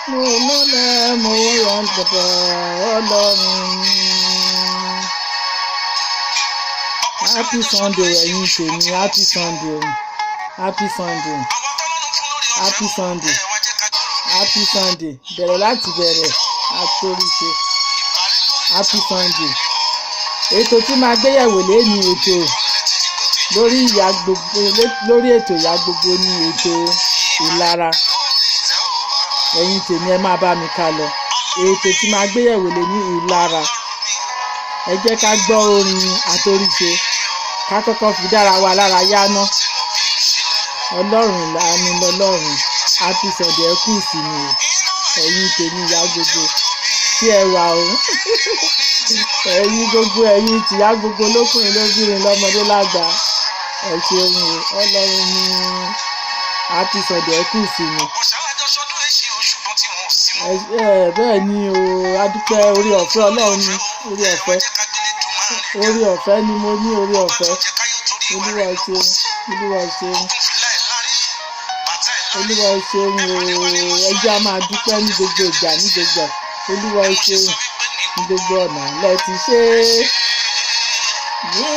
mo lọ́lẹ̀ mo yàn gbọ̀dọ̀ Ọlọ́run. Happy Sunday ẹ̀yin tèmi, happy Sunday, happy Sunday, happy Sunday, happy Sunday, bẹ̀rẹ̀ láti bẹ̀rẹ̀ àtòríṣe happy Sunday. Ètò tí máa gbéyẹ̀wò lẹ́ni ètò lórí ètò ìyá gbogbo ní ètò ìlara. Ẹ̀yin tèmi ẹ máa bá mi ká lọ. Ètò tí máa gbéyẹ̀wò lẹ́ni ìlara. Ẹ jẹ́ ká gbọ́ orin àtòríṣe ká kọ́kọ́ fi dára wa lára yá ná. Ọlọ́run ìlànà lọ́lọ́run happy Sunday ẹ kú ìsinmi o. Ẹ̀yin tèmi ìyá gbogbo tí ẹ wà o. Ẹ̀yin gbogbo ẹ̀yin tìyá gbogbo lókùnrin lóbìnrin lọ́mọdé lágbà ẹ ṣeun o. Ọlọ́run ní happy Sunday ẹ kú ìsinmi. Bẹ́ẹ̀ ni o, adúpẹ́ orí ọ̀fẹ́ Ọlọ́run ní orí ọ̀fẹ́ ni mo ní orí ọ̀fẹ́. Olúwa ṣeun, Olúwa ṣeun, Olúwa ṣeun o. Ẹjẹ́ a máa dúpẹ́ ní gbogbo ìgbà ní gbogbo Olúwa ṣeun ní gbogbo ọ̀nà lẹ ti ṣe, ní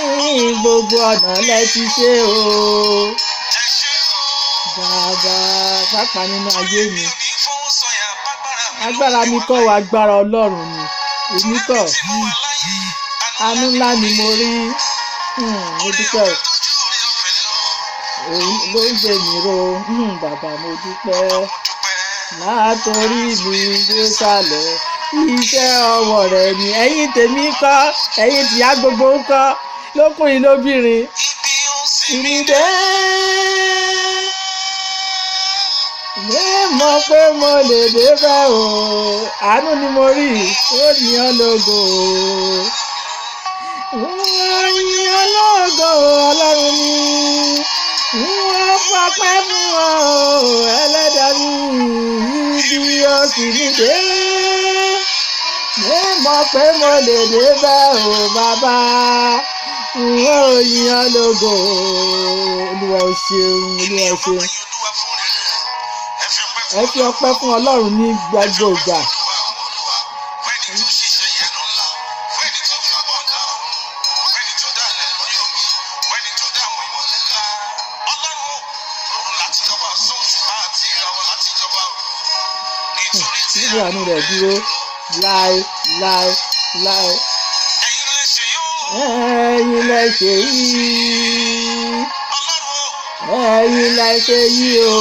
gbogbo ọ̀nà lẹ ti ṣe o. Bàbá pápá nínú ayé mi. Agbára mi kọ́ wa agbára Ọlọ́run ni. Èmi kọ́ àánú ńlá ni mo rí. Mo dúpẹ́ ló ń gbé mi ró. Bàbá mo dúpẹ́ látòrí mi dé sálẹ̀. Iṣẹ́ ọwọ́ rẹ̀ ni. Ẹ̀yin tèmi kọ́, ẹ̀yin tìyá gbogbo ń kọ́ lókùnrin lóbìnrin. Ìrìndé mi mọ̀ pé mo lè débẹ̀ o. Àánú ni mo rí, ó ní ọlọ́gọ́ o. Oyin ọlọ́gọ́ Ọlọ́run ni wọ́n fọpẹ́ fún ọ Ẹlẹ́dàá mi ibi ọ̀sì mi dé. Mi mọ̀ pé mo lè débẹ̀ o bàbá. Oyin ọlọ́gọ́ Olúwa ò ṣeun, Olúwa ò ṣeun. Ẹ fi ọpẹ́ fún Ọlọ́run ní gbogbo ìgbà. Níbi àánú rẹ̀ dúró láé. Ẹ̀yin lẹ ṣe yìí, ẹ̀yin lẹ ṣe yìí o.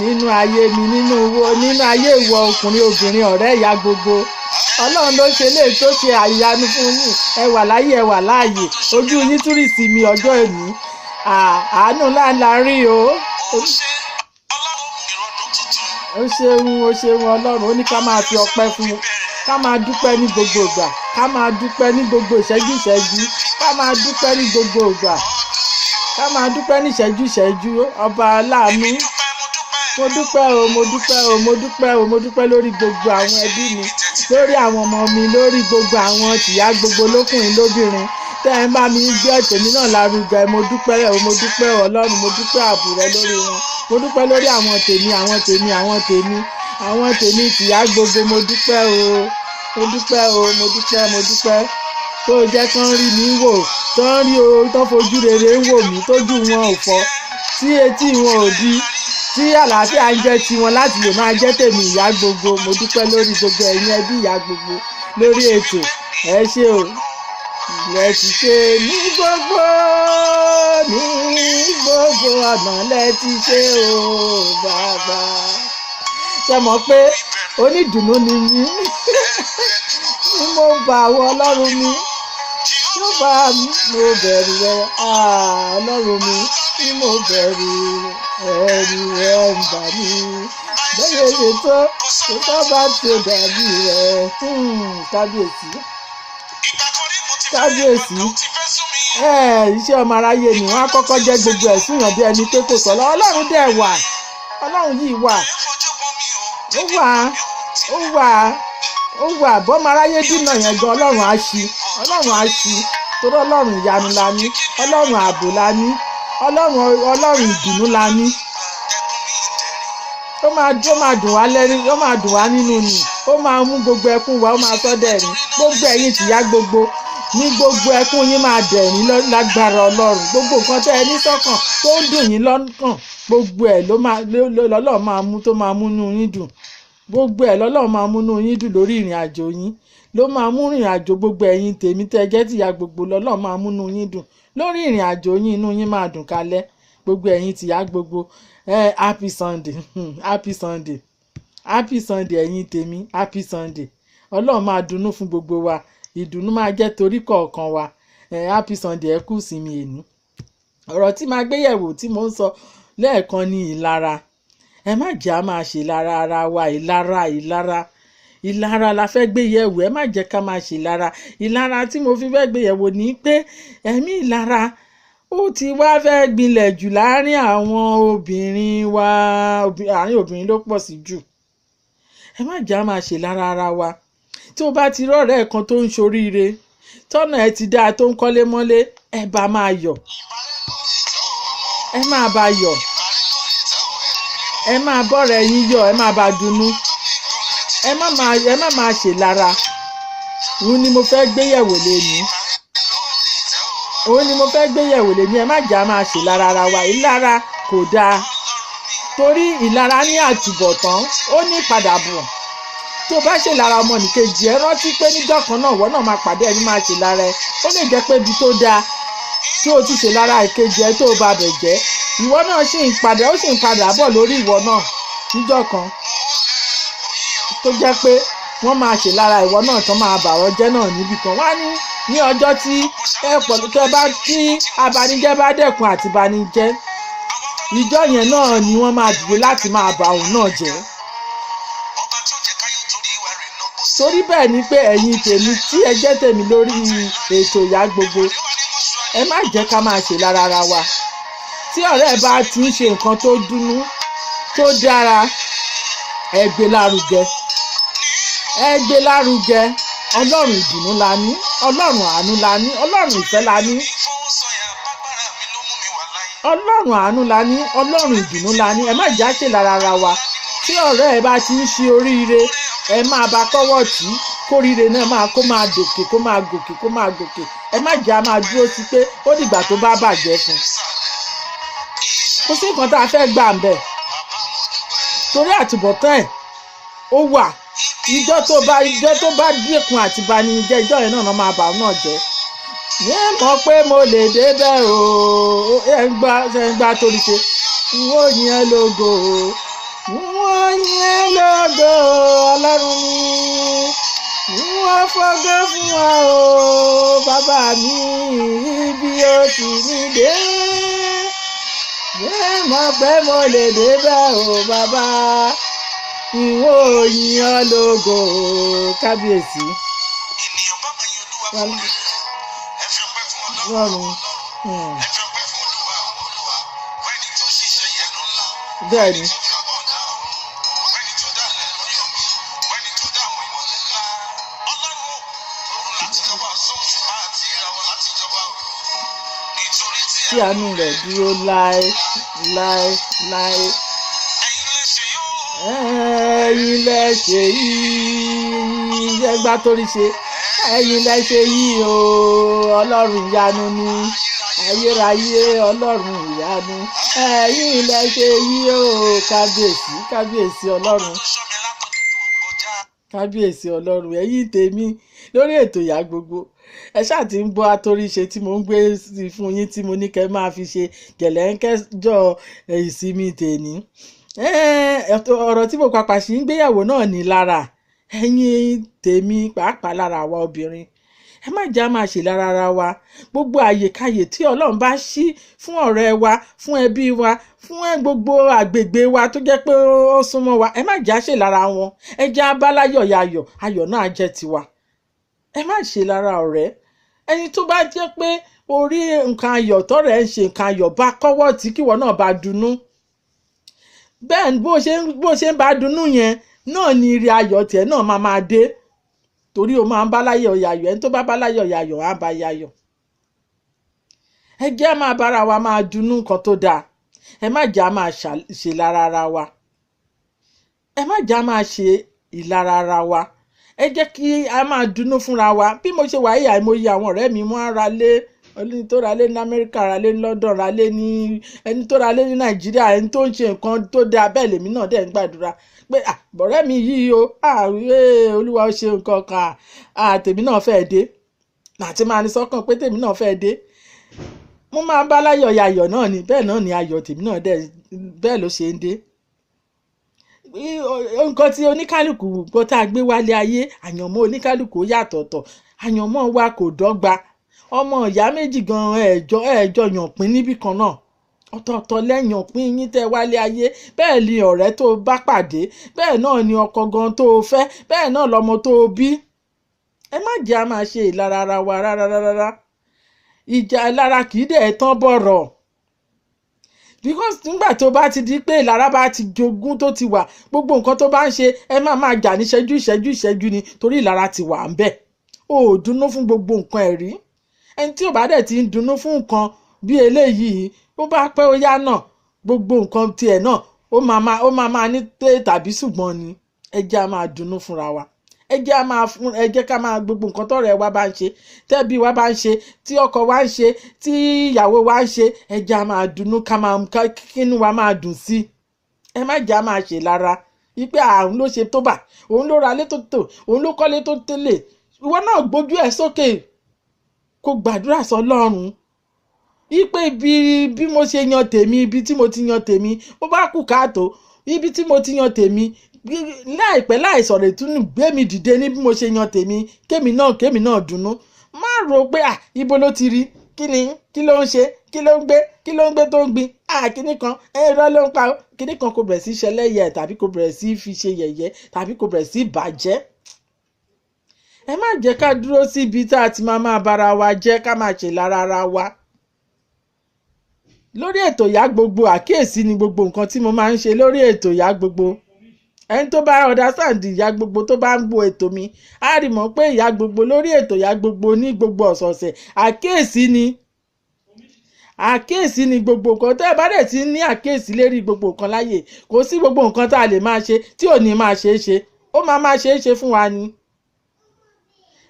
Nínú ayé mi, nínú ayé ìwọ ọkùnrin obìnrin ọ̀rẹ́ ìyá gbogbo. Ọlọ́run ló ṣe léè tó ṣe àyanu fún yín. Ẹ wà láyé, ẹ wà láàyè. Ojú yín tún rí sí mi ọjọ́ èní. Àánú ńlá la rí o. Ó ṣeun Ọlọ́run. Ó ní ká máa fi ọpẹ́ fún un, ká máa dúpẹ́ ní gbogbo ìgbà, ká máa dúpẹ́ ní gbogbo ìṣẹ́jú, ká máa dúpẹ́ ní gbogbo ìgbà, ká máa dúpẹ́ ní ìṣẹ́jú. Ọba aláàánú, mo dúpẹ́ lórí gbogbo àwọn ẹbí mi, lórí àwọn ọmọ mi, lórí gbogbo àwọn tìyá gbogbo lókùnrin lóbìnrin tẹ́ ẹ bá mi gbé tèmi náà lárugẹ. Mo dúpẹ́ Ọlọ́run, mo dúpẹ́ ààbò rẹ lórí wọn. Mo dúpẹ́ lórí àwọn tèmi tìyá gbogbo. Mo dúpẹ́ tó jẹ́ kán rí mi wò, tán rí o, tán fojú rere ń wò mí, tójú wọn ò fọ́, tí etí wọn ò di, tí àlàáfíà ń jẹ́ tiwọn láti lè máa jẹ́ tèmi ìyá gbogbo. Mo dúpẹ́ lórí gbogbo ẹ̀yin ẹbí ìyá gbogbo lórí ètò. Ẹ ṣé o. Lẹ ti ṣe ní gbogbo ọ̀nà lẹ ti ṣe o bàbá. Ṣé mọ̀ pé onídùnnú ni mí ni mo bá àwọn Ọlọ́run mi, mo bẹ̀rù rẹ Ọlọ́run mi, ni mo bẹ̀rù ẹ̀rù rẹ ń bà mí. Bẹ́ẹ̀ ṣe tó bá ti dàbí rẹ. Kábíyèsí. Iṣẹ́ ọmọ aráyé ni wọ́n á kọ́kọ́ jẹ́ gbogbo ẹ̀sùn yàn bí ẹni pé kò sọ. Ọlọ́run dẹ̀ wà, Ọlọ́run yìí wà, ó wà bọ́mọ aráyé dínà yẹn gan Ọlọ́run á ṣí torí Ọlọ́run ìyanu la ní, Ọlọ́run ààbò la ní, Ọlọ́run ìdùnnú la ní. ó máa dùn wá lẹ́rìn, ó máa dùn wá nínú ni, ó máa mú gbogbo ẹkún wa, ó máa sọ dẹ̀rín. Gbogbo ẹ̀yin tìyá gbogbo ní gbogbo ẹkún yín máa dẹ̀rín lágbára Ọlọ́run. Gbogbo nǹkan tẹ́ ẹ ní sọ́kàn tó ń dùn yín lọ́kàn, gbogbo ẹ̀ lọ́lọ́run máa mú tó máa múnú yín dùn. Gbogbo ẹ̀ lọ́lọ́run máa múnú yín dùn lórí ìrìn àjò yín, ló máa mú ìrìn àjò gbogbo ẹ̀yin tèmi tẹ́ jẹ́ tìyá gbogbo, lọ́lọ́run máa múnú yín dùn lórí ìrìn àjò yín, inú yín máa dùn kalẹ̀. Gbogbo ẹ̀yin tìyá gbogbo happy Sunday happy Sunday happy Sunday ẹ̀yin tèmi, happy Sunday. Ọlọ́run máa dùnnú fún gbogbo wa, ìdùnnú máa jẹ́ torí kọ̀ọ̀kan wa. Happy Sunday, ẹ kú ìsinmi èní. Ọ̀rọ̀ tí máa gbéyẹ̀wò tí mo ń sọ lẹ́ẹ̀kan ni ìlara. Ẹ má jẹ́ a máa ṣe ìlara ara wa, ìlara la fẹ́ gbéyẹ̀wò. Ẹ má jẹ́ ká máa ṣe ìlara. Ìlara tí mo fi fẹ́ gbéyẹ̀wò ni pé ẹ̀mí ìlara ó ti wá fẹ́ gbilẹ̀ jù láàárín àwọn obìnrin wa, àárín obìnrin ló pọ̀ sí jù. Ẹ má jẹ́ a máa ṣe ìlara ara wa. Tí o bá ti rọ́ọ̀rẹ́ kan tó ń ṣoríire, tọ́nà ẹ ti dáa, tó ń kọ́lé mọ́lé, ẹ bá máa yọ̀, ẹ máa bá yọ̀, ẹ máa bọ́rẹ̀ yín yọ̀, ẹ máa bá dunnú, ẹ má máa ṣe ìlara. Òun ni mo fẹ́ gbéyẹ̀wò lénìí. Ẹ má jẹ́ a máa ṣe ìlara ara wa. Ìlara kò dáa, torí ìlara ní àtúbọ̀tán, ó ní ìpadàbọ̀. Tó bá ṣe ìlara ọmọnìkejì, ẹ rántí pé níjọ́ kan náà ìwọ náà máa pàdé ẹni máa ṣe ìlara ẹ. Ó lè jẹ́ pé ibi tó dáa tí o ti ṣe ìlara ìkejì ẹ tó bá bẹ̀ jẹ́, ìwọ náà ó sì ń padà bọ̀ lórí ìwọ náà níjọ́ kan, tó jẹ́ pé wọ́n máa ṣe ìlara ìwọ náà tán máa bàrọ̀ jẹ́ náà níbì kan. Wá ní ọjọ́ tí abanijẹ́ bá dẹ̀kun àti banijẹ́, ìjọ́ yẹn náà ni wọ́n máa dìde láti máa bà òun náà jẹ́. Torí bẹ́ẹ̀ ni pé ẹ̀yin tèmi tí ẹ jẹ́ tèmi lórí ètò ìyá gbogbo, ẹ má jẹ́ ká máa ṣe ìlara ara wa. Tí ọ̀rẹ́ bá ti ń ṣe nǹkan tó dùnnú tó dára, ẹ gbé lárugẹ. Ọlọ́run ìdùnnú la ní, Ọlọ́run àánú la ní, Ọlọ́run ìfẹ́ la ní, Ọlọ́run àánú la ní, Ọlọ́run ìdùnnú la ní. Ẹ má jẹ́ ṣe ìlara ara wa. Tí ọ̀rẹ́ ẹ bá ti ń ṣe oríire, ẹ máa bá kọ́wọ́ tí kóríire náà kó máa gòkè. Ẹ má jẹ́ a máa dúró sí pé ó dìgbà tó bá bàjẹ́ fún. Kò sí nǹkan tá a fẹ́ gbà ń bẹ̀, torí àtúbọ̀tán ẹ̀ ó wà. Ìjọ́ tó bá dẹ́kun àti banijẹ́, ìjọ́ yẹn náà máa bà náà jẹ́. Ní mọ̀ pé mo lè débẹ̀ o, ẹ ń gbá torí ṣe wọ́n yẹn lógo Ọlọ́run mi, wọ́n fọ́gọ́ fún wa o, bàbá mi ibi ó sì ní dé. Ní mọ̀ pé mo lè débẹ̀ o, bàbá ìwọ yìn lógo. Kábíyèsí Ọlọ́run. Bẹ́ẹ̀ ni. Tí àánú rẹ̀ dúró láé. Ẹ̀yin lẹ ṣe yìí, ẹgbà torí ṣe, ẹ̀yin lẹ ṣe yìí o, Ọlọ́run ìyanu ni, ayérayé Ọlọ́run ìyanu, ẹ̀yin lẹ ṣe yìí o. Kábíyèsí Ọlọ́run, ẹ̀yin tèmi lórí ètò ìyá gbogbo. Ẹ ṣáà ti ń gbọ́ atóríṣe tí mo ń gbé fún yín, tí mo ní kẹ́ máa fi ṣe jẹ̀lẹ́ńkẹ́jọ́ ìsinmi tèní. Ọ̀rọ̀ tí mo pàpà sí ń gbéyàwó náà ní lára ẹ̀yin tèmi, pàápàá lára àwa obìnrin. Ẹ má jẹ́ a máa ṣe lára ara wa. Gbogbo àyèkáyè tí Ọlọ́run bá ṣí fún ọ̀rẹ́ wa, fún ẹbí wa, fún gbogbo àgbègbè wa tó jẹ́ pé ó súnmọ́ wa, ẹ má jẹ́ a ṣe lára wọn. Ẹ jẹ́ abáláyọ̀ yayọ̀, ayọ̀ náà jẹ́ tiwa. Ẹ má ṣe lára ọ̀rẹ́. Ẹni tó bá jẹ́ pé orí nǹkan ayọ̀ tọ́rẹ̀ ń ṣe nǹkan ayọ̀, bá kọ́wọ́ tí kíwọ náà bá dunnú. Bẹ́ẹ̀ bó ṣe ń bá dunnú yẹn náà ni ire ayọ̀ tiẹ̀ náà máa dé, torí o máa ń bá láyọ̀ yayọ̀. Ẹni tó bá láyọ̀ yayọ̀ á bá yayọ̀. Ẹ jẹ́ máa bára wa máa dunnú nǹkan tó dáa. Ẹ má jẹ́ a máa ṣe lára ara wa. ẹ má jà máa ṣe ìlara ara wa, ẹ jẹ́ kí a máa dunnú fúnra wa. Bí mo ṣe wà yìí, àìmọye àwọn ọ̀rẹ́ mi wọ́n ra lé, ẹni tó ra lé ní Amẹ́ríkà, ra lé ní London, ra lé ní ẹni tó ra lé ní Nàìjíríà, ẹni tó ń ṣe nǹkan tó dáa bẹ́ẹ̀ lèmi náà dẹ̀ ń gbàdúrà pé ọ̀rẹ́ mi yìí o, Olúwa ó ṣe nǹkan kan, tèmi náà fẹ́ dé, àti máa ní sọ́kàn pé tèmi náà fẹ́ dé. Mo máa bá láyọ̀ yayọ̀ náà ni, bẹ́ẹ̀ náà ni ayọ̀ tèmi náà dẹ̀ bẹ́ẹ̀ ló ṣe ń dé. Nǹkan tí oníkálùkù nǹkan tá a gbé wálé ayé, àyànmọ́ oníkálùkù ó yàtọ̀ọ̀tọ̀, àyànmọ́ wa kò dọ́gba. Ọmọ ìyá méjì gan ẹ̀jọ yànpín níbì kan náà, ọ̀tọ̀ọ̀tọ̀ lẹ́yìn òpin yín tẹ́ wálé ayé. Bẹ́ẹ̀ ni ọ̀rẹ́ tó bá pàdé, bẹ́ẹ̀ náà ni ọkọ gan tó fẹ́, bẹ́ẹ̀ náà lọmọ tó bí. Ẹ má jẹ́ a máa ṣe ìlara ara wa rárá. Ìjà ìlara kì í dẹ̀ tán bọ̀rọ̀, because nígbà tó bá ti di pé ìlara bá ti jogún tó ti wà, gbogbo nǹkan tó bá ń ṣe ẹ máa jà ní ìṣẹ́jú ni, torí ìlara ti wà ń bẹ̀. O ò dunnú fún gbogbo nǹkan ẹ̀rí. Ẹni tí ò bá dẹ̀ ti ń dunnú fún nǹkan bí eléyìí, ó bá pẹ́ ó yá náà, gbogbo nǹkan tiẹ̀ náà ó máa ní tàbí ṣùgbọ́n ni. Ẹ jẹ́ a máa dunnú fúnra wa, ẹ jẹ́ ká máa gbogbo nǹkan tọ́rẹ́ wa bá ń ṣe, tẹ́bí wa bá ń ṣe, tí ọkọ wa ń ṣe, tí ìyàwó wa ń ṣe, ẹ jẹ́ a máa dunnú kínú wa máa dùn sí. Ẹ má jẹ́ a máa ṣe lára wípé òun ló ṣe tó bà, òun ló ra lé tó tò, òun ló kọ́lé tó tẹ́lẹ̀. Ìwọ náà gbójú ẹ sókè kó gbàdúrà sọ́lọ́run wípé bí mo ṣe yan tèmi, ibi tí mo ti yan tèmi, ó bá kù káàtó, ibi tí mo ti yan tèmi, láìpẹ́ láìsọ̀rọ̀ ìtúnú gbé mi dìde ní bí mo ṣe yan tèmi, kémi náà dunnú. Má rò pé ibo ló ti rí, kí ló ń ṣe, kí ló ń gbé tó ń gbin, kíní kan ẹ̀rọ ló ń pa, kíní kan kò bẹ̀rẹ̀ sí ṣẹlẹ́yẹ, tàbí kò bẹ̀rẹ̀ sí fi ṣe yẹ̀yẹ́, tàbí kò bẹ̀rẹ̀ sí bàjẹ́. Ẹ má jẹ́ ká dúró síbi tá a ti máa bára wa jẹ́, ká máa ṣe lára ara wa. Lórí ètò Ìyá Gbogbo, àkíyèsí ni gbogbo nǹkan tí mo máa ń ṣe lórí ètò Ìyá Gbogbo. Ẹni tó bá understand Ìyá Gbogbo tó bá ń gbọ́ ètò mi, á rí mọ̀ pé Ìyá Gbogbo lórí ètò Ìyá Gbogbo ní gbogbo ọ̀sọ̀ọ̀sẹ̀, àkíyèsí ni gbogbo nǹkan. Tẹ́ ẹ bá dẹ̀ ti ní àkíyèsí lérí gbogbo nǹkan láyè, kò sí gbogbo nǹkan tá a lè máa ṣe tí ò ní máa ṣe é ṣe, ó máa ṣe é ṣe fún wa ni.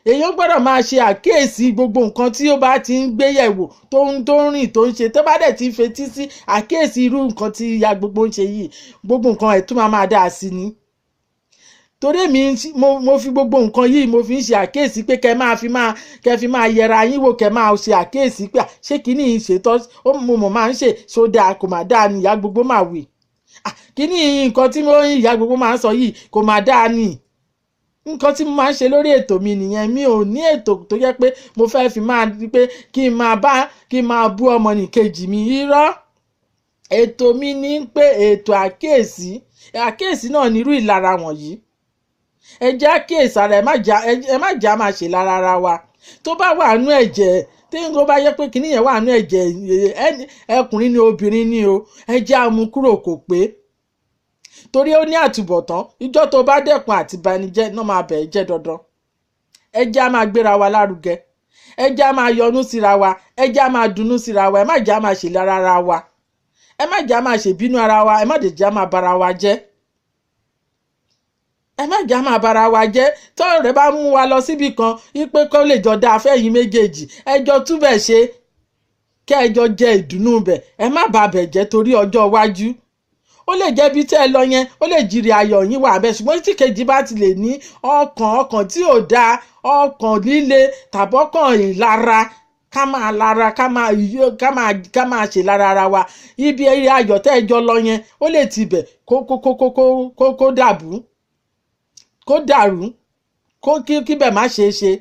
Èèyàn gbọ́dọ̀ máa ṣe àkíyèsí gbogbo nǹkan tí ó bá ti ń gbé yẹ̀wò, tó ń rìn, tó ń ṣe, tó bá dẹ̀ ti fetí sí àkíyèsí irú nǹkan tí Ìyá Gbogbo ń ṣe yìí, gbogbo nǹkan ẹ̀ tún máa dáa sí ni. Torí mo fi gbogbo nǹkan yìí mo fi ń ṣe àkíyèsí pé kẹ́ fi máa yẹra yín wò, kẹ́ máa ṣe àkíyèsí pé ṣé kíní yìí ṣètọ́, mo máa ń ṣe sódà kò máa dáa ni Ìyá Gbogbo máa wí. Kíní nǹkan tí Ìyá Gbogbo máa ń sọ yìí kò máa dáa ni. Nǹkan tí mo máa ń ṣe lórí ètò mi nìyẹn. Mi ò ní ètò tó jẹ́ pé mo fẹ́ fi máa di pé kí n máa bú ọmọnìkejì mi. Irọ́. Ètò mi ní pé ètò àkíyèsí náà nírú ìlara wọ̀nyí. Ẹ jẹ́ àkíyèsí ara, ẹ má jà máa ṣe lára ara wa. Tó bá wà nú ẹ̀jẹ̀, tí n bá yẹ pé kíní yẹn wà nú ẹ̀jẹ̀, ẹkùnrin ni obìnrin ni o, ẹ jẹ́ á mú kúrò kò pé. Torí ó ní àtúbọ̀tán, ìjọ tó bá dẹ́kun àti banijẹ́ náà máa bẹ̀ ẹ́ jẹ́ dandan. Ẹ jẹ́ á máa gbéra wa lárugẹ, ẹ jẹ́ á máa yọnú síra wa, ẹ jẹ́ á máa dunnú síra wa, ẹ má jẹ́ á máa ṣe lára ara wa, ẹ má jẹ́ á máa ṣèbínú ara wa, ẹ má jẹ́ á máa bara wa jẹ́. Ẹ má jẹ́ á máa bara wa jẹ́. Tọ́rọ̀ rẹ bá mú wa lọ síbi kan wípé kó lè jọ dáa fẹ́yìn méjèèjì, ẹ jọ túbẹ̀ ṣe, kẹ́ ẹ jọ jẹ ìdùnnú bẹ̀, ẹ má bà bẹ̀ jẹ́ torí ọjọ́ iwájú. Ó lè jẹ́ bí tẹ́ ẹ lọ yẹn, ó lè jìrì ayọ̀ yín wà bẹ́ẹ̀, ṣùgbọ́n tí kejì bá ti lè ní ọkàn tí ò dáa, ọkàn líle tàbọ́kàn ìlara, ká máa lara, ká máa ṣe lára ara wa. Ibi ayọ̀ tẹ́ ẹ jọ lọ yẹn, ó lè tibẹ̀ kó dàrú, kí bẹ̀ má ṣe é ṣe,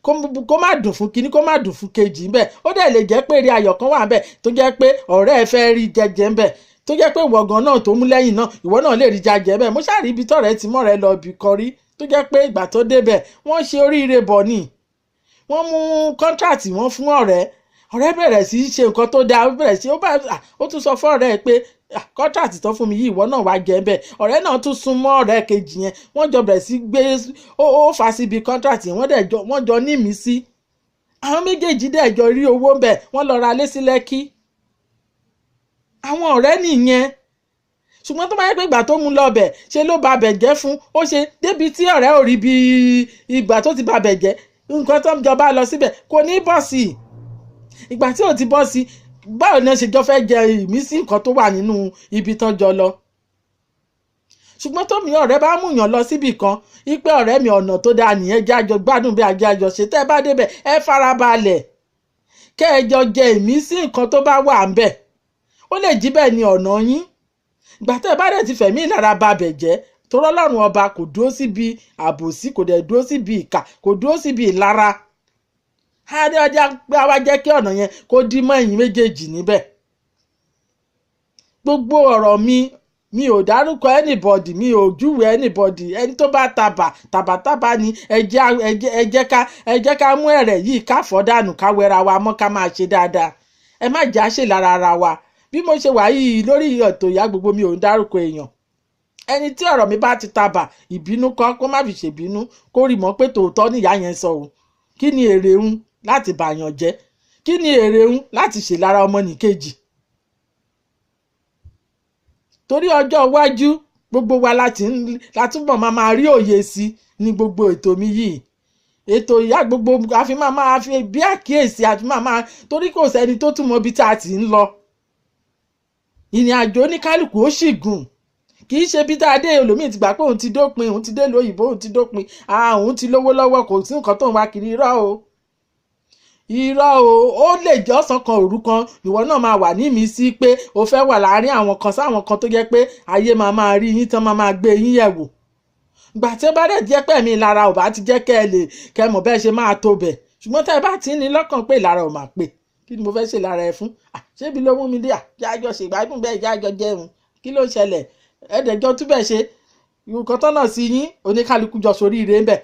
kó má dùn fún kíní, kó má dùn fún kejì ń bẹ̀. Ó dẹ̀ lè jẹ́ pé eré ayọ̀ kan wà ń bẹ̀ tó jẹ́ pé ọ̀rẹ́ ẹ fẹ́ rí jẹjẹ ń bẹ̀, tó jẹ́ pé ìwọ̀gàn náà tó mú lẹ́yìn náà, ìwọ náà lè rí jajẹ bẹ́ẹ̀. Mo ṣáà rí ibi tọ́rẹ́ ti mọ́ rẹ lọ bì kan rí, tó jẹ́ pé ìgbà tó débẹ̀ wọ́n ṣe oríire bọ̀ ni, wọ́n mú kọ́ńtrátì wọn fún ọ̀rẹ́ bẹ̀rẹ̀ sí í ṣe nǹkan tó dáa, ó tún sọ fún ọ̀rẹ́ pé kọ́ńtrátì tó fún mi yìí ìwọ náà wá jẹ bẹ́ẹ̀. Ọ̀rẹ́ náà tún sún mọ́ ọ̀rẹ́ kejì yẹn, wọ́n jọ bẹ̀rẹ̀ sí gbé ó fà síbi kọ́ńtrátì, wọ́n jọ ní mí sí, àwọn méjèèjì dẹ̀ jọ rí owó bẹ́ẹ̀, wọ́n lọ ra lé sí Lẹ́kí. Àwọn ọ̀rẹ́ nìyẹn. ṣùgbọ́n tó bá yẹ pé ìgbà tó mú lọ́bẹ̀ ṣe ló ba bẹ̀ jẹ́ fún, ó ṣe débi tí ọ̀rẹ́ ò rí bí ìgbà tó ti ba bẹ̀ jẹ́, nǹkan tó ń jọba lọ síbẹ̀ kò ní bọ́ sí i. Ìgbà tí ò ti bọ́ sí i, báwo ni ó ṣe jọ fẹ́ jẹ ìmísí nǹkan tó wà nínú ibi tán jọ lọ. Ṣùgbọ́n tómi ọ̀rẹ́ bá múyàn lọ síbì kan wípé ọ̀rẹ́ mi ọ̀nà tó dáa nìyẹn, jẹ́ àjọ gbádùn bí ajé àjọ ṣe, tẹ́ ẹ bá débẹ̀ ẹ farabalẹ̀ kẹ́ ẹ jọ jẹ ìmísí nǹkan tó bá wà ń bẹ̀. Ó lè jí bẹ́ẹ̀ ni ọ̀nà yín. Ìgbà tẹ́ ẹ bá dẹ̀ ti fẹ̀mí ìlara ba bẹ̀ jẹ́, torí Ọlọ́run ọba kò dúró síbi àbòsí, kò dẹ̀ dúró síbi ìkà, kò dúró síbi ìlara. Á wá jẹ́ kí ọ̀nà yẹn kó dí mọ́ ẹ̀yin méjèèjì níbẹ̀. Gbogbo ọ̀rọ̀ mi ò dárúkọ anybody, mi ò júwe anybody. Ẹni tó bá tàbàtàbà ni ẹ jẹ́ ká mú ẹ̀rẹ̀ yìí ká fọ́ dànù, ká wẹra wa mọ́, ká máa ṣe dáadáa. Ẹ má jà ṣe lára ara wa. Bí mo ṣe wà yìí lórí ètò Ìyá Gbogbo, mi ò ń dárúkọ èèyàn. Ẹni tí ọ̀rọ̀ mi bá ti tàbà, ìbínú kọ́, kó má fi ṣèbínú, kó rí mọ́ pé tòótọ́ nìyá yẹn sọ o. Kí ni èrè ń láti bàyàn jẹ́? Kí ni èrè ń láti ṣèlára ọmọnìkejì? Torí ọjọ́ iwájú gbogbo wa látúbọ̀ máa rí òye sí ní gbogbo ètò mi yìí. Ètò Ìyá Gbogbo àfi máa fi bí àkíyèsí àti máa torí kò sẹ́ni tó tún mọ ibi tá a ti ń lọ. Ìrìn àjò oníkálùkù ó sì gùn. Kì í ṣe bí tá a dé olómìn ti gbà pé òun ti dópin, òun ti dé lóyìnbó, òun ti dópin, òun ti lówó lọ́wọ́, kò sí nǹkan tó ń wá kiri. Irọ́ o, ó lè jẹ́ ọ̀sán kan òru kan ìwọ náà máa wà ní ìmísí pé o fẹ́ wà láàárín àwọn kan sáwọn kan tó jẹ́ pé ayé máa rí yín tán, máa gbé yín yẹ̀wò. Ìgbà tí ó bá dẹ̀ jẹ́ pé ẹ̀mí ìlara ò bá ti jẹ́ kẹ́ mọ̀ bẹ́ẹ̀ ṣe máa tó bẹ̀. Ṣùgbọ́n tẹ́ ẹ bá ti ní lọ́kàn pé ìlara ò máa pè, kí ni mo fẹ́ ṣe lára ẹ fún? Ṣébi ló mú mi dé jájọ ṣègbádùn bẹ́ẹ̀ jájọ jẹun, kí ló ṣẹlẹ̀? Ẹ̀ẹ́dẹ̀jọ́ túbẹ̀ ṣe nǹkan tọ́nà sí yín, oníkálukú jọ soríire ń bẹ̀.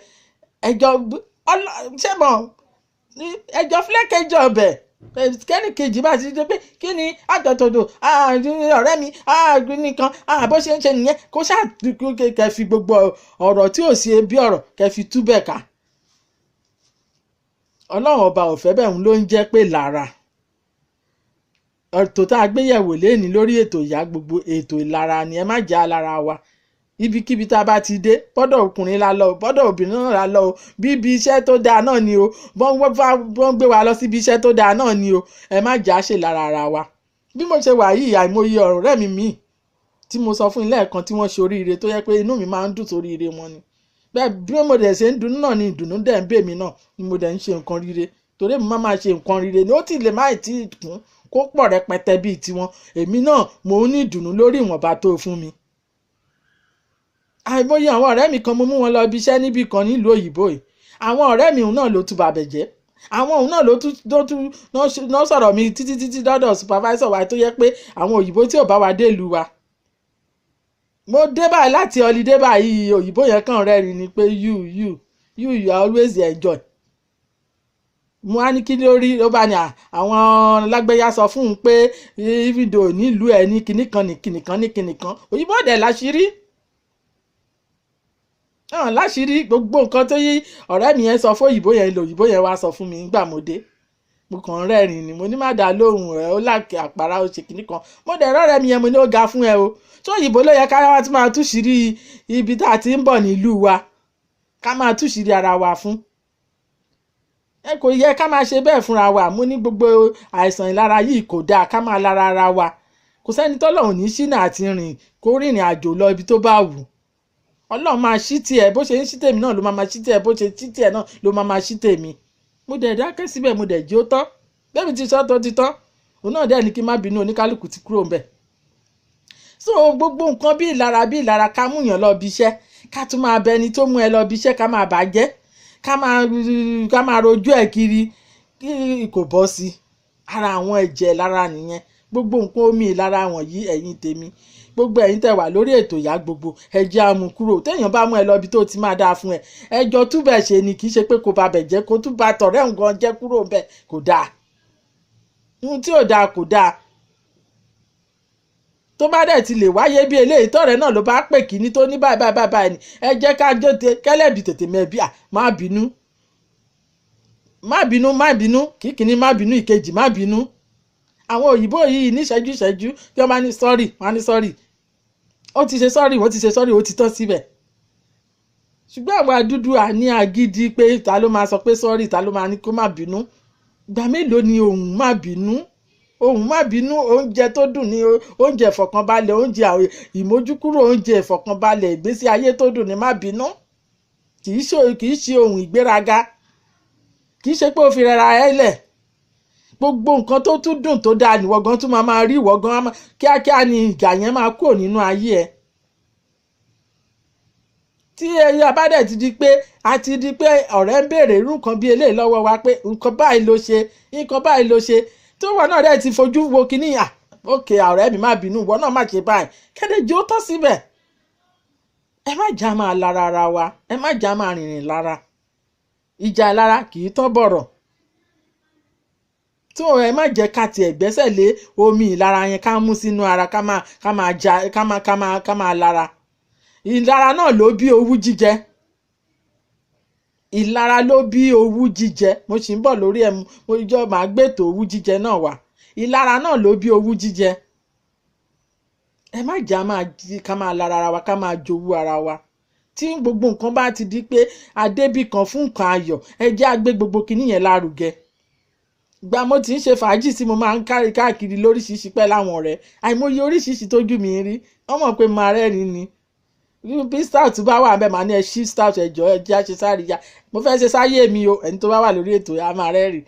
Ẹjọ́ fúlẹ́kẹ̀jọ bẹ̀ kẹ́ni kejì bá ti dé pé kí ni àjọtòdò ọ̀rẹ́ mi nìkan bó ṣe ń ṣe nìyẹn, kó ṣáà kẹ́ fi gbogbo ọ̀rọ̀ tí ò sí bí ọ̀rọ̀ kẹ́ fi túbẹ̀ ká. Ọlọ́run ọba ò fẹ́ bẹ́ẹ̀ ló ń jẹ́ pé lára. Ètò tá a gbé yẹ̀wò lénìí lórí ètò Ìyá Gbogbo, ètò ìlara ni. Ẹ má jà lára wa. Ibikíbi tá a bá ti dé, bọ́dọ̀ ọkùnrin la lọ, bọ́dọ̀ obìnrin náà la lọ o. Bí ibi iṣẹ́ tó dáa náà ni o, bọ́n gbé wa lọ síbi iṣẹ́ tó dáa náà ni o. Ẹ má jà ṣe lára ara wa. Bí mo ṣe wà yìí, àìmọye ọ̀rẹ́ mi tí mo sọ fún ilé ẹ̀kan tí wọ́n ṣe oríire tó yẹ pé inú mi máa ń dùn sórí ire wọn ni. Bẹ́ẹ̀ bí mo dẹ̀ ṣe ń dùn náà ni ìdùnnú dẹ̀ ń bè mí náà ni mo dẹ̀ ń ṣe nǹkan rire. Torí mi máa ṣe nǹkan rire ni ó ti lè má tí ì kún kó pọ̀ rẹpẹtẹ bíi tiwọn. Èmi náà mo ní ìdùnnú lórí ìwọ̀nba tó fún mi. Àìmọye àwọn ọ̀rẹ́ mi kan mo mú wọn lọ ibi iṣẹ́ níbì kan nílùú òyìnbó yìí. Àwọn ọ̀rẹ́ mi náà ló tún bàbẹ̀ jẹ́. Àwọn òun náà ló tún sọ̀rọ̀ mi títí dọ́dọ̀ supervisor wa tó yẹ pé àwọn òyìnbó tí ò bá wa dé ìlú wa. Mo dé báyìí láti holiday báyìí, òyìnbó yẹn kàn rẹ́rìn ni pé you always enjoy. Mo á ní kí lórí ló bá ní àwọn lágbẹ́yà sọ fún un pé ìfìdó nílùú ẹ̀ ní kìnìkan òyìnbó dẹ̀ láṣìírí. Láṣìírí gbogbo nǹkan tó yí ọ̀rẹ́ mi yẹn sọ fún òyìnbó yẹn lòyìnbó yẹn wá sọ fún mi nígbà mo dé. Mo kàn rẹ́rìn ni, mo ní má dá lóhùn rẹ̀, ó láàkì àpárá ó ṣe kìnìkan. Mo dẹ̀ rọ́rẹ́ mi yẹn, mo ní ó ga fún ẹ o. Tó òyìnbó ló yẹ ká wá tún máa túṣìírí ibi tá a ti ń bọ̀ nílùú wa, ká máa túṣìírí ara wa fún. Kò yẹ ká máa ṣe bẹ́ẹ̀ fúnra wa. Mo ní gbogbo àìsàn ìlara yìí kò dáa ká máa lára ara wa. Kò sẹ́ni tọ́lọ́run ní ṣínà àti rìn kó rìnrìn àjò lọ ibi tó bá wù. Ọlọ́run máa ṣí tiẹ̀, bó ṣe ń ṣí tèmi náà ló máa ṣí tiẹ̀, bó ṣe ṣí tiẹ̀ náà ló máa ṣí tèmi. Mo dẹ̀ dákẹ́ síbẹ̀, mo dẹ̀ jí ó tán. Bẹ́ẹ̀ mi ti sọ tó ti tán. Òun náà dẹ̀ ní kí n má bínú, oníkálukú ti kúrò ńbẹ̀. So gbogbo nǹkan bí ìlara ká mú yàn lọ ibi iṣẹ́, ká tún máa bẹni tó mú ẹ lọ ibi iṣẹ́ ká máa bàjẹ́, ká máa rojú ẹ̀ kiri, kò bọ́ sí. Ara àwọn ẹ̀jẹ̀ lára nìyẹn. Gbogbo nǹkan omi ìlara wọ̀nyí ẹ̀yin tèmi, gbogbo ẹ̀yin tẹ́ wà lórí ètò Ìyá Gbogbo, ẹ jẹ́ á mú kúrò. Téèyàn bá mú ẹ lọ ibi tó ti máa dáa fún ẹ, ẹjọ́ túbẹ̀ ṣe ni, kì í ṣe pé kò bá bẹ̀ jẹ́, kó tún bá tọ̀rẹ́ nǹkan jẹ́ kúrò ńbẹ̀, kò dáa. Ohun tí ò dáa kò dáa. Tó bá dẹ̀ ti lè wáyé bí eléyìí tọ̀rẹ́ náà ló bá pè kíní tó ní báyìí ni, ẹ jẹ́ ká jóde kẹ́lẹ́bì tètè mẹ́bí má bínú kíkíní má bínú ìkejì má bínú. Àwọn òyìnbó yìí ní ìṣẹ́jú tí wọ́n bá ní sọ́rí wọ́n á ní sọ́rí. ó ti ṣe sọ́rí wọ́n ti ṣe sọ́rí ó ti tán síbẹ̀. Ṣùgbọ́n àwa dúdú à ní agídí pé ta ló máa sọ pé sọ́rí, ta ló máa ní kó má bínú. Ìgbà mélòó ni òun má bínú? Òun má bínú, oúnjẹ tó dùn ní oúnjẹ ìfọ̀kànbalẹ̀, oúnjẹ ìmójúkúrò, oúnjẹ ìfọ̀kànbalẹ̀, ìgbésí ayé tó dùn ní má bínú. Kì í ṣe ohun ìgbéraga, kì í ṣe pé ó fi rẹra ẹ lẹ̀. Gbogbo nǹkan tó tún dùn tó dáa ni wọ́gán tún máa rí, wọ́gán kíákíá ni ìgà yẹn máa kúrò nínú ayé ẹ. Tí ẹyẹ abádẹ̀ ti di pé ọ̀rẹ́ ń béèrè irú nǹkan bí eléyìí lọ́wọ́ wa pé nǹkan báyìí ló ṣe, nǹkan báyìí ló ṣe, tó wà náà dẹ̀ ti fojú wo kíní ókè ọ̀rẹ́ mi má bínú, ìwọ náà má ṣe báyìí, kẹ́dẹ̀jì ó tán síbẹ̀. Ẹ má jà máa lára ara wa, ẹ má jà máa rìnrìn lára. Ìjà lára kì í tán bọ̀rọ̀. Tó ẹ má jẹ́ ká tiẹ̀ gbẹ́sẹ̀ lé omi ìlara yẹn ká mú sínú ara ká máa lára. Ìlara náà ló bí owú jíjẹ. Ìlara ló bí owú jíjẹ. Mo sì ń bọ̀ lórí ẹ̀, mo jọ máa gbètò owú jíjẹ náà wá. Ìlara náà ló bí owú jíjẹ. Ẹ má jà ká máa lára ara wa, ká máa jowú ara wa. Tí gbogbo nǹkan bá ti di pé adébì kan fún nǹkan ayọ̀, ẹ jẹ́ á gbé gbogbo kinní yẹn lárugẹ. Ìgbà mo ti ń ṣe fàájì tí mo máa ń káàkiri lóríṣiríṣi pẹ́ láwọn ọ̀rẹ́, àìmọye oríṣiríṣi tójú mi rí, wọ́n mọ̀ pé máa rẹ́rìn ni. Bí stout bá wà bẹ́ẹ̀ máa ní ẹ ṣí stout ẹjọ́ ẹ jẹ́ á ṣe sáré ya, mo fẹ́ ṣe sáyé mi o, ẹni tó bá wà lórí ètò a máa rẹ́rìn.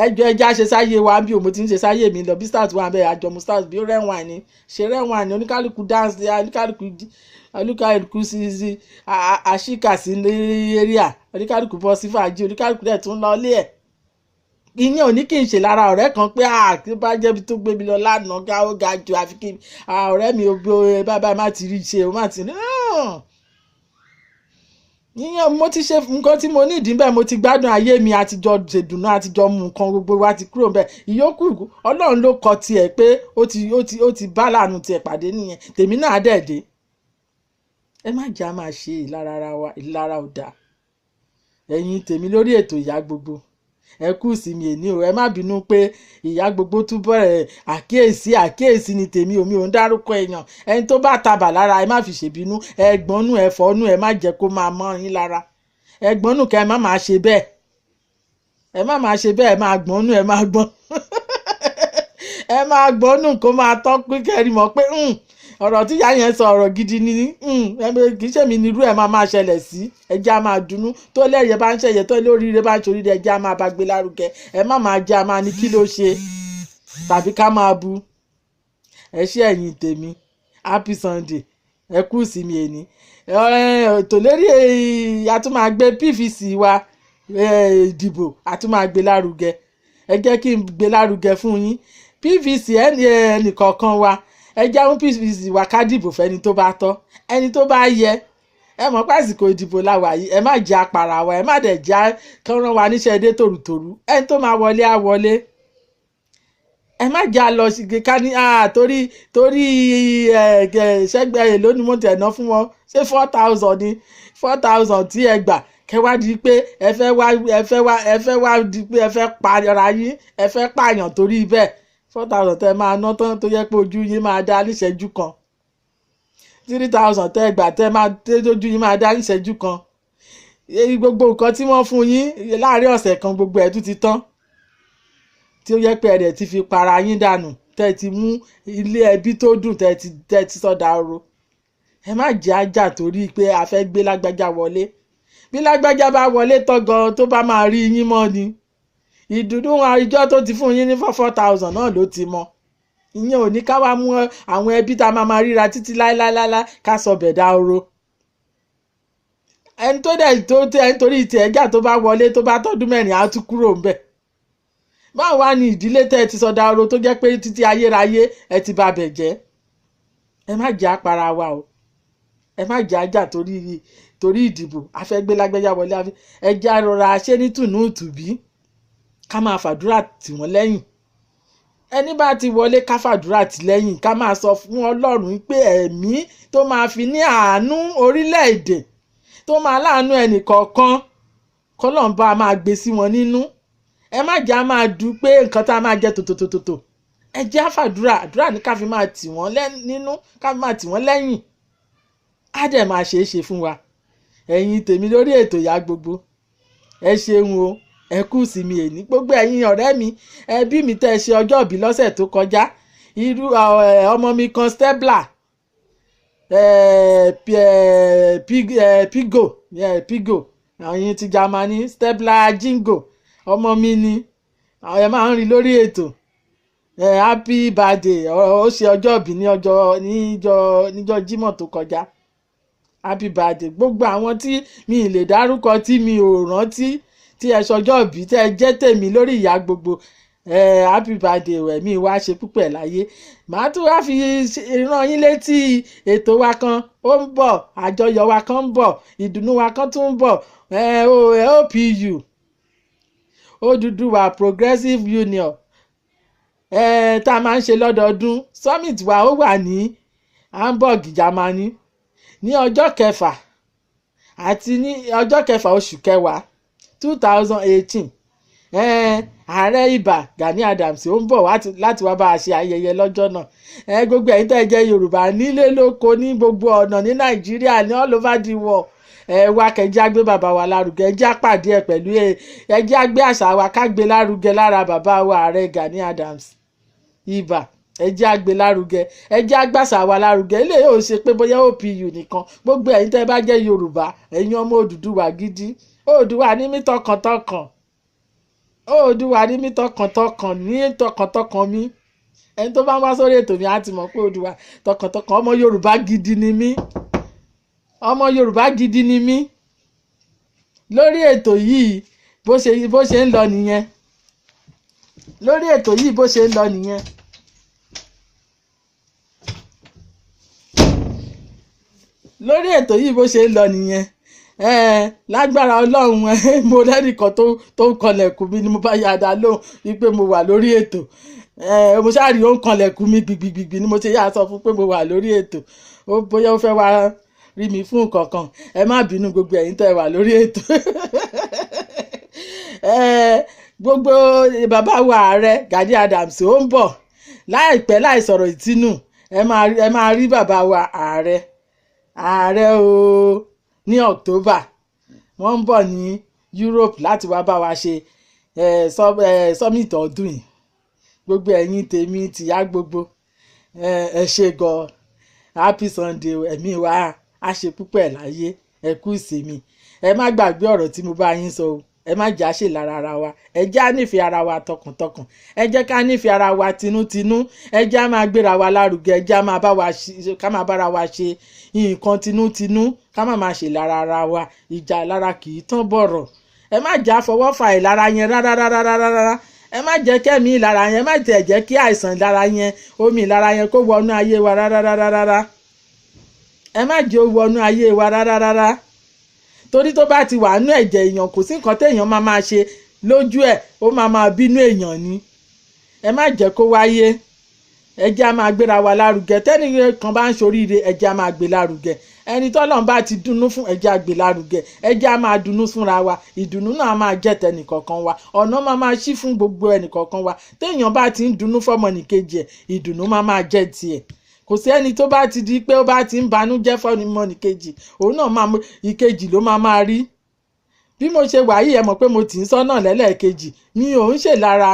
Ẹjọ́ ẹ jẹ́ á ṣe sáyé wa bí o, mo ti ń ṣe sáyé mi lọ, bí stout wà bẹ́ẹ̀ àjọmú stout bí ó rẹ́wọ̀n ni, ṣe rẹ́wọ̀n ni, oníkálukú dance, oníkálukú sí àṣìkà sí area, oníkálukú bọ́ sí fàájì, oníkálukú dẹ̀ tún lọ lé ẹ̀. Ìyẹn ò ní kí n ṣe lára ọ̀rẹ́ kan pé kí bá jẹ́bi tó gbé mi lọ lánàá ká ó ga jù àfi kí ọ̀rẹ́ mi bàbá má ti rí ṣe o má ti rí. Ìyẹn mo ti ṣe nǹkan tí mo ní ìdí bẹ́ẹ̀, mo ti gbádùn ayé mi, àtijọ́ ṣèdùnú, àtijọ́ mu nǹkan gbogbo wa ti kúrò bẹ́ẹ̀. Ìyókù Ọlọ́run ló kọ tiẹ̀ pé ó ti bá lànà tiẹ̀ pàdé nìyẹn, tèmi náà dẹ̀ dé. Ẹ má jà máa ṣe ìlara ara wa, ìlara ò dáa. Ẹ̀yin tèmi lórí ètò Ìyá Gbogbo, ẹ kú sí mi èní o, ẹ má bínú pé Ìyá Gbogbo tún bẹ̀rẹ̀ àkíyèsí ni tèmi, omi ò ń dárúkọ èèyàn. Ẹni tó bá tabà lára ẹ má fi ṣèbínú, ẹgbọ́nú ẹ̀fọ́nú ẹ má jẹ́ kó máa mọ́ yín lára. Ẹgbọ́nú kẹ́ ẹ má máa ṣe bẹ́ẹ̀, ẹ má máa ṣe bẹ́ẹ̀, ẹ máa gbọ́nú, ẹ máa gbọ́n ẹ máa gbọ́nú kó máa tán pé kẹ́rì mọ̀ pé ọ̀rọ̀ tí ìyá yẹn sọ ọ̀rọ̀ gidi ni kì í ṣèmi nírú ẹ̀ máa ṣẹlẹ̀ sí. Ẹjẹ́ á máa dunnú, tó lẹ́yẹ bá ń ṣẹ̀yẹ, tó lóríire bá ń ṣoríire, ẹjẹ́ á máa bá gbé lárugẹ. Ẹ má máa jẹ́ á máa ní kí ló ṣe tàbí ká máa bu. Ẹ ṣé ẹ̀yin tèmi, happy Sunday, ẹ kú sí mi èní. Ètò lérí a tún máa gbé PVC wa ìdìbò a tún máa gbé lárugẹ. Ẹ jẹ́ kí n gbé lárugẹ fún yín. PVC ẹnìkọ̀ọ̀kan wa, ẹ jẹ́ àwọn PVC wa ká dìbò fẹ́ni tó bá tọ́, ẹni tó bá yẹ. Ẹ mọ̀ pé àsìkò ìdìbò la wà yìí, ẹ má jẹ́ apara wa, ẹ má dẹ̀ jẹ́ kán rán wa níṣẹ́ dé tòrùtòrù. Ẹni tó máa wọlé á wọlé. Ẹ má jẹ́ lọ ká ní torí ṣẹ́gbẹ́ èlò ni mo tẹ̀ ná fún wọn, ṣé 4,000 ni 4,000 tí ẹ gbà kẹwàá di pé ẹ fẹ́ wá di pé ẹ fẹ́ para yín, ẹ fẹ́ pààyàn torí bẹ́ẹ̀. 4,000 tẹ máa ná tán tó yẹ pé ojú yín máa dá níṣẹ́jú kan. 3,000 tẹ gbà tẹ máa tójú yín máa dá níṣẹ́jú kan. Gbogbo nǹkan tí wọ́n fún yín láàárín ọ̀sẹ̀ kan gbogbo ẹ̀ tún ti tán. Tí ó yẹ pé ẹ̀rẹ̀ ti fi para yín dànù, tẹ́ ti mú ilé ẹbí tó dùn tẹ́ ti sọ́dà oro. Ẹ má jẹ́ ajá torí pé a fẹ́ gbé lágbájá wọlé. Bí lágbájá bá wọlé tán gan tó bá máa rí yín mọ́ ni. Ìdùnnú ìjọ tó ti fún yín ní 4,000 náà ló ti mọ. Ìyẹn ò ní ká wá mú àwọn ẹbí tá a máa ríra títí láíláíláí ká sọ bẹ̀dá oro. Ẹni tó dẹ̀ torí ti ẹ̀já tó bá wọlé tó bá tọ́dún mẹ́rin á tún kúrò ńbẹ̀. Báwo wá ní ìdílé tẹ́ ẹ ti sọdá oro tó jẹ́ pé títí ayérayé ẹ ti bà bẹ̀ jẹ́. Ẹ má jẹ́ apara wa o, ẹ má jẹ́ ajá torí ìdìbò a fẹ́ gbé lágbájá wọlé, ẹ jẹ́ rọra ṣe ní tùnú tùbí. Ká máa fàdúrà tì wọ́n lẹ́yìn. Ẹni bá ti wọlé ká fàdúrà tì lẹ́yìn, ká máa sọ fún Ọlọ́run pé ẹ̀mí tó máa fi ní àánú orílẹ̀-èdè, tó máa láàánú ẹnì kọ̀ọ̀kan, k'Ọlọ́run bá máa gbé sí wọn nínú. Ẹ má jẹ́ á máa dù pé nǹkan tá a máa jẹ tòtòtòtò. Ẹ jẹ́ á fàdúrà, àdúrà ní ká fi máa tì wọ́n nínú, ká fi máa tì wọ́n lẹ́yìn. á dẹ̀ máa ṣeé ṣe fún wa. Ẹ̀yin tèmi lórí ètò Ìyá Gbogbo, ẹ ṣeun o, ẹ kú sí mi èní. Gbogbo ẹ̀yin ọ̀rẹ́ mi, ẹbí mi tẹ́ ẹ ṣe ọjọ́ ìbí lọ́sẹ̀ tó kọjá, irú ọmọ mi kan Stella Pigo ẹ̀yin ti Germany, Stella Jingo ọmọ mi ni, ẹ máa ń rí lórí ètò. Happy birthday, ó ṣe ọjọ́ ìbí níjọ́ Jímọ̀ tó kọjá. Happy birthday. Gbogbo àwọn tí mi ì lè dárúkọ tí mi ò rántí tí ẹ ṣọjọ́ ìbí tẹ́ ẹ jẹ́ tèmi lórí Ìyá Gbogbo, happy birthday ẹ̀mí wa ṣe púpẹ̀ láyé. Màá tún wá fi rán yín létí ètò wa kan ó ń bọ̀, àjọyọ̀ wa kan ń bọ̀, ìdùnnú wa kan tún ń bọ̀. OPU, Odùduwà Progressive Union, tá a máa ń ṣe lọ́dọọdún. Summit wa ó wà ní Hamburg, Germany ní ọjọ́ 6 àti ní ọjọ́ 6 oṣù kẹwàá 2018. Ààrẹ Ìbà Gani Adams ó ń bọ̀ láti wá bá a ṣe ayẹyẹ lọ́jọ́ náà. Gbogbo ẹ̀yin tẹ́ ẹ jẹ́ Yorùbá nílé lóko ní gbogbo ọ̀nà ní Nàìjíríà ní all over the world, wá kẹjá gbé bàbá wa lárugẹ, ẹ jẹ́ àpàdé ẹ̀ pẹ̀lú ẹ jẹ́ àgbé àṣà wa ká gbé lárugẹ lára bàbá wa Ààrẹ Gani Adams Ìbà, ẹ jẹ́ àgbé lárugẹ, ẹ jẹ́ àgbàṣà wa lárugẹ. Ilé yóò ṣe pé bóyá OPU nìkan, gbogbo ẹ̀yin tẹ́ ẹ bá jẹ́ Yorùbá, ẹ̀yin ọmọ Odùduwà gidi, Oòduà ní mí tọkàntọkàn, Oòduà ní mí tọkàntọkàn, ní tọkàntọkàn mi. Ẹni tó bá ń wá sórí ètò mi á ti mọ̀ pé Oòduà tọkàntọkàn, ọmọ Yorùbá gidi ni mí, ọmọ Yorùbá gidi ni mí. Lórí ètò yìí bó ṣe ń lọ nìyẹn, lórí ètò yìí bó ṣe ń lọ nìyẹn. Lórí ètò yìí bó ṣe ń lọ nìyẹn. Lágbára Ọlọ́run, mo lẹ́nìkan tó ń kanlẹ̀kùn mi ni mo bá yàda lóhùn wípé mo wà lórí ètò. Mo ṣáàrí ó ń kanlẹ̀kùn mi gbìgbìgbì ni mo ṣe yà sọ fún pé mo wà lórí ètò. Bóyá ó fẹ́ wá rí mi fún nǹkan kan, ẹ má bínú gbogbo ẹ̀yin tẹ́ ẹ wà lórí ètò. Gbogbo bàbá wa Ààrẹ Gani Adams ó ń bọ̀ láìpẹ́ láì sọ̀rọ̀ ìtinú. Ẹ máa rí bàbá wa ààrẹ o ní October. Wọ́n ń bọ̀ ní Europe láti wá bá wa ṣe summit ọdún yìí. Gbogbo ẹ̀yin tèmi tìyá gbogbo, ẹ ṣe gan. Happy Sunday, ẹ̀mí wa á ṣe púpẹ̀ láyé, ẹ kú ìsinmi. Ẹ má gbàgbé ọ̀rọ̀ tí mo bá yín sọ o, ẹ má jà ṣe lára ara wa, ẹ jẹ́ á nífẹ̀ẹ́ ara wa tọkàntọkàn, ẹ jẹ́ ká nífẹ̀ẹ́ ara wa tinútinú, ẹ jẹ́ á máa gbéra wa lárugẹ, ẹ jẹ́ á máa bára wa ṣe nǹkan tinútinú, ká má ṣe lára ara wa. Ìjà lára kì í tán bọ̀rọ̀. Ẹ má jà fọwọ́ fa ìlara yẹn rárá. Ẹ má jẹ́ kẹ́mi ìlara yẹn, má tẹ̀ jẹ́ kí àìsàn ìlara yẹn, omi ìlara yẹn kó wọnú ayé wa rárá. Ẹ má jẹ́ ó wọnú ayé wa rárá. Torí tó bá ti wà nú ẹ̀jẹ̀ èèyàn, kò sí nǹkan téèyàn máa ṣe lójú ẹ̀, ó máa bínú èèyàn ni. Ẹ má jẹ́ kó wáyé. Ẹ jẹ́ á máa gbéra wa lárugẹ. Tẹ́nì kan bá ń ṣoríire, ẹ jẹ́ á máa gbé lárugẹ. Ẹni tọ́lọ́run bá ti dùnnú fún, ẹ jẹ́ á gbé lárugẹ. Ẹ jẹ́ á máa dùnnú fúnra wa. Ìdùnnú náà máa jẹ́ tẹnìkọ̀ọ̀kan wa. Ọ̀nà máa ṣí fún gbogbo ẹnìkọ̀ọ̀kan wa. Téèyàn bá ti ń dùnnú fọ́mọnìkejì ẹ̀, ìdùnnú máa jẹ́ tiẹ̀. Kò sí ẹni tó bá ti di pé ó bá ti ń banújẹ́ fọ́mọnìkejì, òun náà ìkejì ló máa rí. Bí mo ṣe wà yìí, ẹ mọ̀ pé mo tì í sọ́nà lẹ́lẹ́kejì, mi ò ń ṣèlara.